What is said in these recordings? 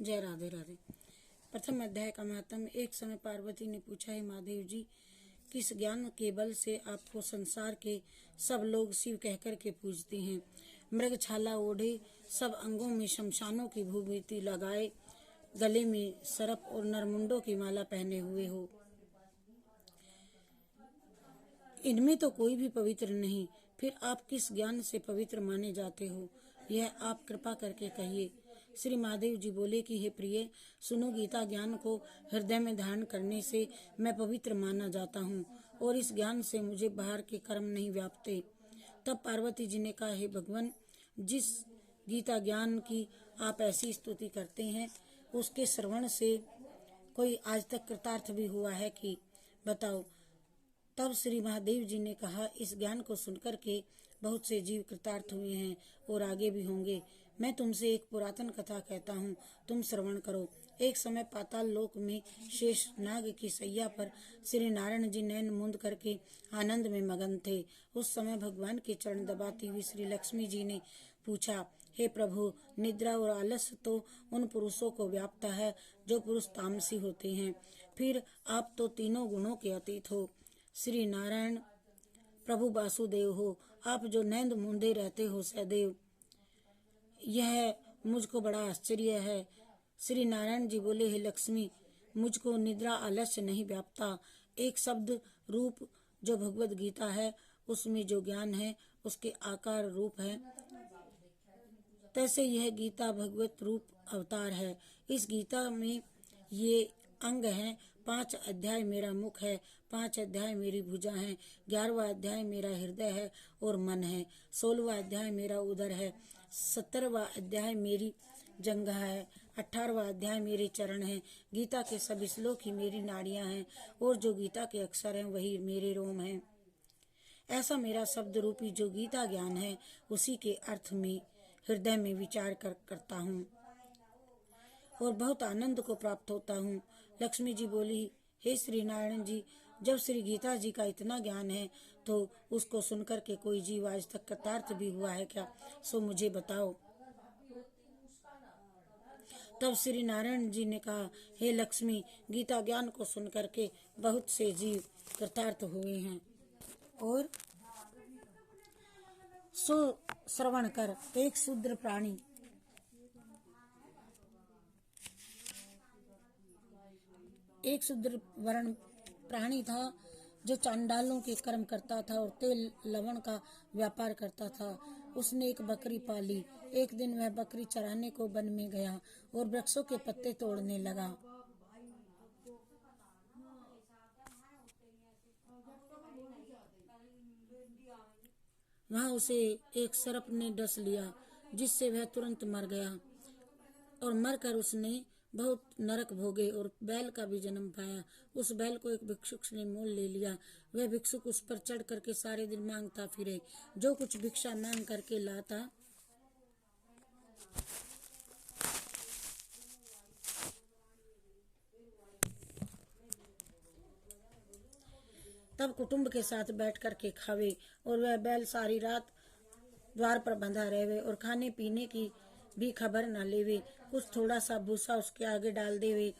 जय राधे राधे। प्रथम अध्याय का महात्म। एक समय पार्वती ने पूछा, हे महादेव जी, किस ज्ञान के बल से आपको संसार के सब लोग शिव कहकर के पूजते हैं? मृग छाला ओढ़े, सब अंगों में शमशानों की भूमिति लगाए, गले में सरप और नरमुंडों की माला पहने हुए हो, इनमें तो कोई भी पवित्र नहीं, फिर आप किस ज्ञान से पवित्र माने जाते हो? यह आप कृपा करके कहिए। श्री महादेव जी बोले कि हे प्रिय, सुनो, गीता ज्ञान को हृदय में धारण करने से मैं पवित्र माना जाता हूँ और इस ज्ञान से मुझे बाहर के कर्म नहीं व्यापते। तब पार्वती जी ने कहा, हे भगवान, जिस गीता ज्ञान की आप ऐसी स्तुति करते हैं, उसके श्रवण से कोई आज तक कृतार्थ भी हुआ है कि? बताओ। तब श्री महादेव जी ने कहा, इस ज्ञान को सुनकर के बहुत से जीव कृतार्थ हुए हैं और आगे भी होंगे। मैं तुमसे एक पुरातन कथा कहता हूँ, तुम श्रवण करो। एक समय पाताल लोक में शेष नाग की सैया पर श्री नारायण जी नैन मूंद करके आनंद में मगन थे। उस समय भगवान के चरण दबाती हुई श्री लक्ष्मी जी ने पूछा, हे प्रभु, निद्रा और आलस्य तो उन पुरुषों को व्यापता है जो पुरुष तामसी होते हैं, फिर आप तो तीनों गुणों के अतीत हो। श्री नारायण प्रभु वासुदेव हो, आप जो नैंद मूंदे रहते हो सदैव, यह मुझको बड़ा आश्चर्य है। श्री नारायण जी बोले, हे लक्ष्मी, मुझको निद्रा आलस्य नहीं व्यापता। एक शब्द रूप जो भगवत गीता है, उसमें जो ज्ञान है उसके आकार रूप है, तैसे यह गीता भगवत रूप अवतार है। इस गीता में ये अंग हैं। 5 अध्याय मेरा मुख है, 5 अध्याय मेरी भुजा है, 11वां अध्याय मेरा हृदय है और मन है, 16वां अध्याय मेरा उदर है, 17वां अध्याय मेरी जंघा है, 18वां अध्याय मेरे चरण हैं। गीता के सब श्लोक ही मेरी नाड़ियां हैं और जो गीता के अक्षर हैं वही मेरे रोम हैं। ऐसा मेरा शब्द रूपी जो गीता ज्ञान है, उसी के अर्थ में हृदय में विचार करता हूँ और बहुत आनंद को प्राप्त होता हूँ। लक्ष्मी जी बोली, हे श्री नारायण जी, जब श्री गीता जी का इतना ज्ञान है तो उसको सुनकर के कोई जीव आज तक कृतार्थ भी हुआ है क्या? सो मुझे बताओ। तब श्री नारायण जी ने कहा, हे लक्ष्मी, गीता ज्ञान को सुनकर के बहुत से जीव कृतार्थ हुए हैं और सो श्रवण कर। एक शूद्र प्राणी एक शूद्र वर्ण प्राणी था जो चांडालों के कर्म करता था और तेल लवण का व्यापार करता था। उसने एक बकरी पाली। एक दिन वह बकरी चराने को वन में गया और वृक्षों के पत्ते तोड़ने लगा। वहाँ उसे एक सर्प ने डस लिया, जिससे वह तुरंत मर गया और मरकर उसने बहुत नरक भोगे और बैल का भी जन्म पाया। उस बैल को एक भिक्षुक ने मोल ले लिया। वह भिक्षुक उस पर चढ़ करके सारे दिन मांगता फिरे। जो कुछ भिक्षा मांग करके लाता, तब कुटुंब के साथ बैठ करके खावे और वह बैल सारी रात द्वार पर बंधा रहे और खाने पीने की भी खबर न लेवे। कुछ थोड़ा सा भूसा उसके आगे डाल देवे।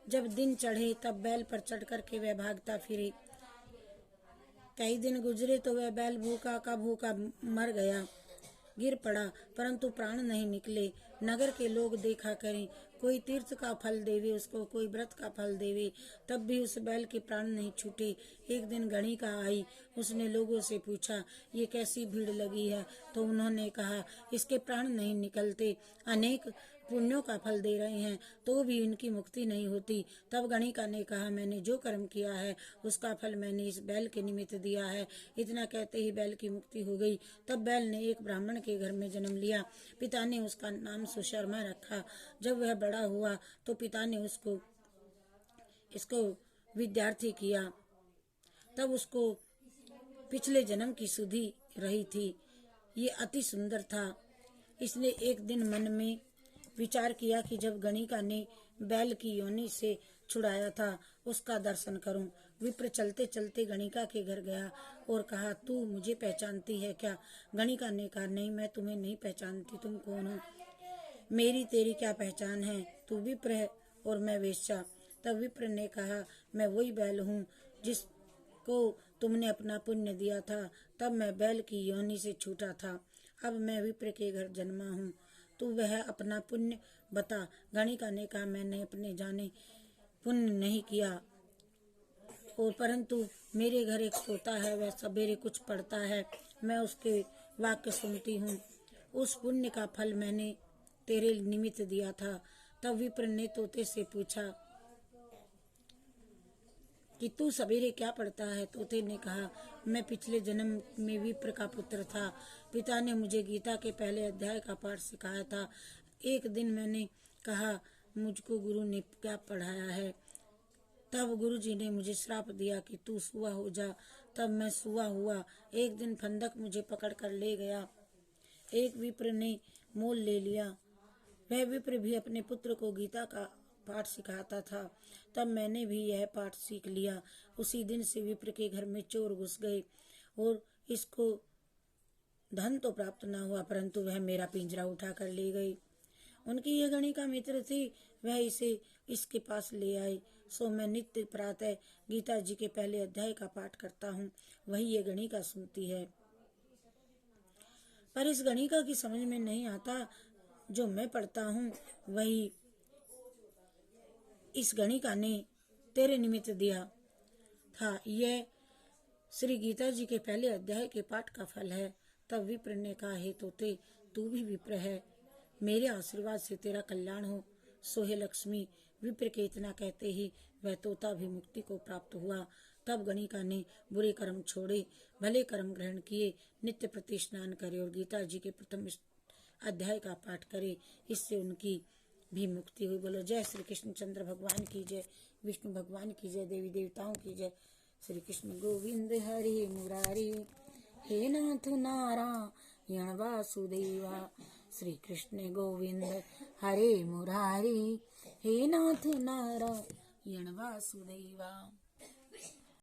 जब दिन चढ़े तब बैल पर चढ़ करके वह भागता फिरे। कई दिन गुजरे तो वह बैल भूखा का भूखा मर गया, गिर पड़ा, परंतु प्राण नहीं निकले। नगर के लोग देखा करें, कोई तीर्थ का फल देवे उसको, कोई व्रत का फल देवे, तब भी उस बैल के प्राण नहीं छूटे। एक दिन गणिका आई। उसने लोगों से पूछा, ये कैसी भीड़ लगी है? तो उन्होंने कहा, इसके प्राण नहीं निकलते, अनेक पुण्यों का फल दे रहे हैं तो भी इनकी मुक्ति नहीं होती। तब गणिका ने कहा, मैंने जो कर्म किया है उसका फल मैंने इस बैल के निमित्त दिया है। इतना कहते ही बैल की मुक्ति हो गई। तब बैल ने एक ब्राह्मण के घर में जन्म लिया। पिता ने उसका नाम सुशर्मा रखा। जब वह बड़ा हुआ तो पिता ने इसको विद्यार्थी किया। तब उसको पिछले जन्म की सुधि रही थी। ये अति सुंदर था। इसने एक दिन मन में विचार किया कि जब गणिका ने बैल की योनि से छुड़ाया था उसका दर्शन करूं। विप्र चलते चलते गणिका के घर गया और कहा, तू मुझे पहचानती है क्या? गणिका ने कहा, नहीं, मैं तुम्हें नहीं पहचानती, तुम कौन हो? मेरी तेरी क्या पहचान है? तू विप्र है और मैं वेश्या। तब विप्र ने कहा, मैं वही बैल हूँ जिसको तुमने अपना पुण्य दिया था। तब मैं बैल की योनि से छूटा था, अब मैं विप्र के घर जन्मा हूँ। तू वह अपना पुण्य बता। गणिका ने कहा, मैंने अपने जाने पुण्य नहीं किया, और परंतु मेरे घर एक तोता है, वह सवेरे कुछ पढ़ता है, मैं उसके वाक्य सुनती हूँ। उस पुण्य का फल मैंने तेरे निमित्त दिया था। तब विप्र ने तोते से पूछा कि तू सवेरे क्या पढ़ता है? तोते ने कहा, मैं पिछले जन्म में विप्र का पुत्र था। पिता ने मुझे गीता के पहले अध्याय का पाठ सिखाया था। एक दिन मैंने कहा, मुझको गुरु ने क्या पढ़ाया है? तब गुरुजी ने मुझे श्राप दिया कि तू सुआ हो जा। तब मैं सुआ हुआ। एक दिन फंदक मुझे पकड़ कर ले गया। एक विप्र ने मोल ले लिया। वह विप्र भी अपने पुत्र को गीता का पाठ सिखाता था। तब मैंने भी यह पाठ सीख लिया। उसी दिन से विप्र के घर में चोर घुस गए और इसको धन तो प्राप्त न हुआ, परंतु वह मेरा पिंजरा उठा कर ले गए। उनकी यह गणिका मित्र थी, वह इसे इसके पास ले आए। सो मैं नित्य प्रातः गीता जी के पहले अध्याय का पाठ करता हूँ, वही ये गणिका सुनती है। पर इस गणिका की समझ में नहीं आता, जो मैं पढ़ता हूँ वही इस गणिका ने तेरे निमित्त दिया था। यह श्री गीता जी के पहले अध्याय के पाठ का फल है। तब विप्र ने कहा, हे तोते, तू भी विप्र है, मेरे आशीर्वाद से तेरा कल्याण हो। सोहे लक्ष्मी। विप्र के इतना कहते ही वह तोता भी मुक्ति को प्राप्त हुआ। तब गणिका ने बुरे कर्म छोड़े, भले कर्म ग्रहण किए, नित्य प्रति स्नान करे और गीता जी के प्रथम अध्याय का पाठ करे। इससे उनकी भी मुक्ति हुई। बोलो जय श्री कृष्ण चंद्र भगवान की जय, विष्णु भगवान की जय, देवी देवताओं की जय। श्री कृष्ण गोविंद हरि मुरारी, हे नाथ नारायण वासुदेवा। श्री कृष्ण गोविंद हरे मुरारी, हे नाथ नारायण वासुदेवा।